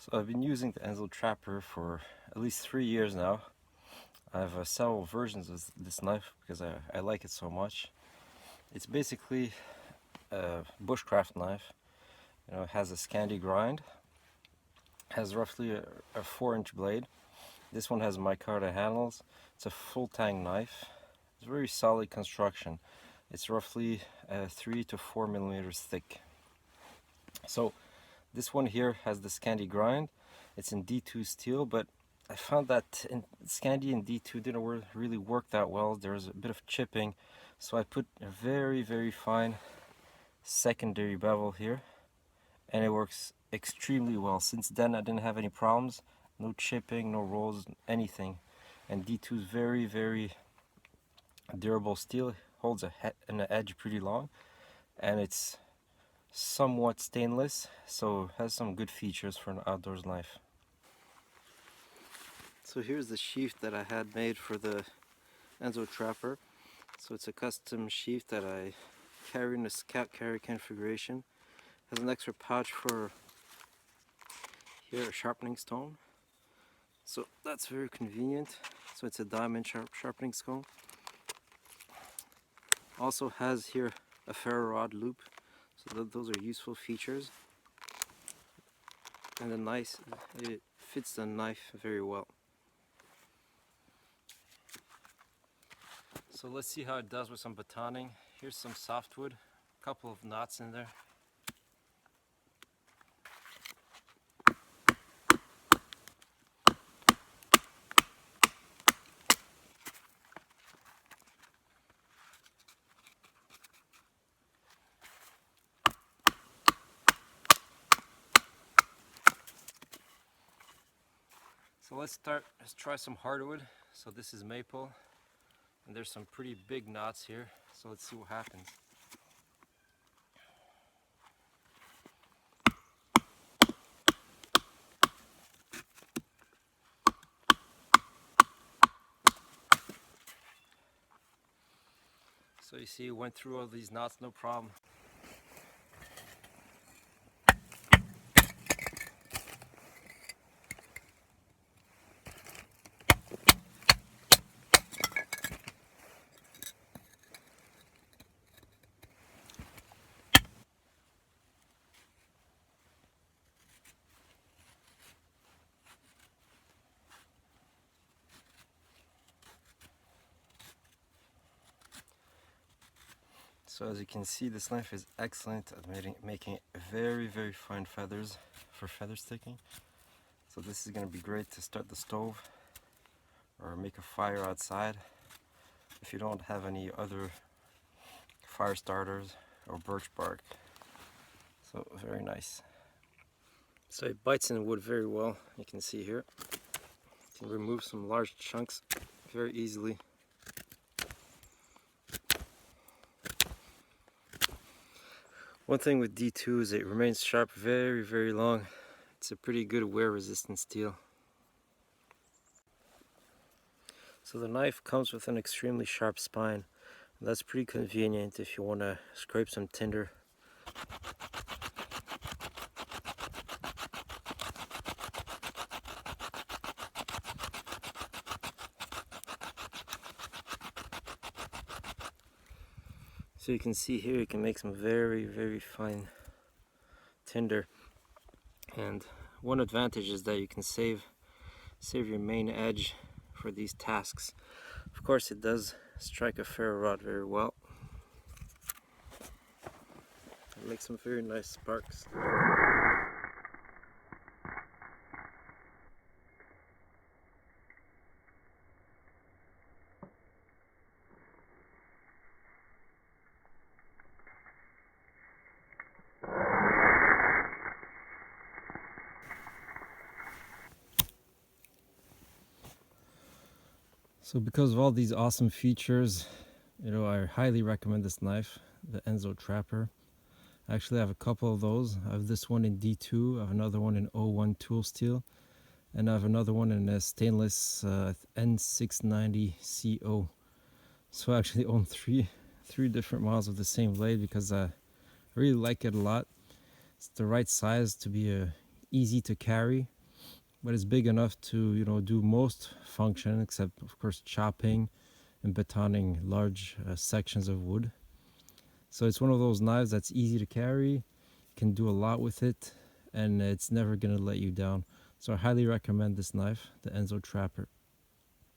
So I've been using the Enzo Trapper for at least 3 years now. I have several versions of this knife because I like it so much. It's basically a bushcraft knife. It has a Scandi grind, has roughly a 4-inch blade. This one has micarta handles. It's a full tang knife. It's a very solid construction. It's roughly 3 to 4 millimeters thick. So this one here has the Scandi grind. It's in D2 steel, but I found that Scandi and D2 didn't really work that well. There was a bit of chipping, so I put a very, very fine secondary bevel here, and it works extremely well. Since then I didn't have any problems, no chipping, no rolls, anything. And D2 is very, very durable steel, holds an edge pretty long, and it's somewhat stainless, so it has some good features for an outdoors knife. So here's the sheath that I had made for the Enzo Trapper. So it's a custom sheath that I carry in a scout carry configuration. Has an extra pouch for here, a sharpening stone. So that's very convenient. So it's a diamond sharpening stone. Also has here a ferro rod loop. So those are useful features. And it fits the knife very well. So let's see how it does with some batoning. Here's some softwood, a couple of knots in there. So let's try some hardwood. So this is maple, and there's some pretty big knots here. So let's see what happens. So you see, it went through all these knots, no problem. So as you can see, this knife is excellent at making very, very fine feathers for feather sticking. So this is going to be great to start the stove or make a fire outside if you don't have any other fire starters or birch bark. So very nice. So it bites in wood very well. You can see here. You can remove some large chunks very easily. One thing with D2 is it remains sharp very, very long. It's a pretty good wear resistant steel. So the knife comes with an extremely sharp spine. That's pretty convenient if you want to scrape some tinder. So you can see here, you can make some very, very fine tinder. And one advantage is that you can save your main edge for these tasks. Of course, it does strike a ferro rod very well. It makes some very nice sparks. So because of all these awesome features, I highly recommend this knife, the Enzo Trapper. I actually have a couple of those. I have this one in D2, I have another one in 01 tool steel, and I have another one in a stainless N690 CO. So I actually own three different models of the same blade because I really like it a lot. It's the right size to be easy to carry. but it's big enough to, you know, do most function except of course chopping and batoning large sections of wood. So it's one of those knives that's easy to carry, can do a lot with it, and it's never gonna let you down. So I highly recommend this knife, the Enzo Trapper.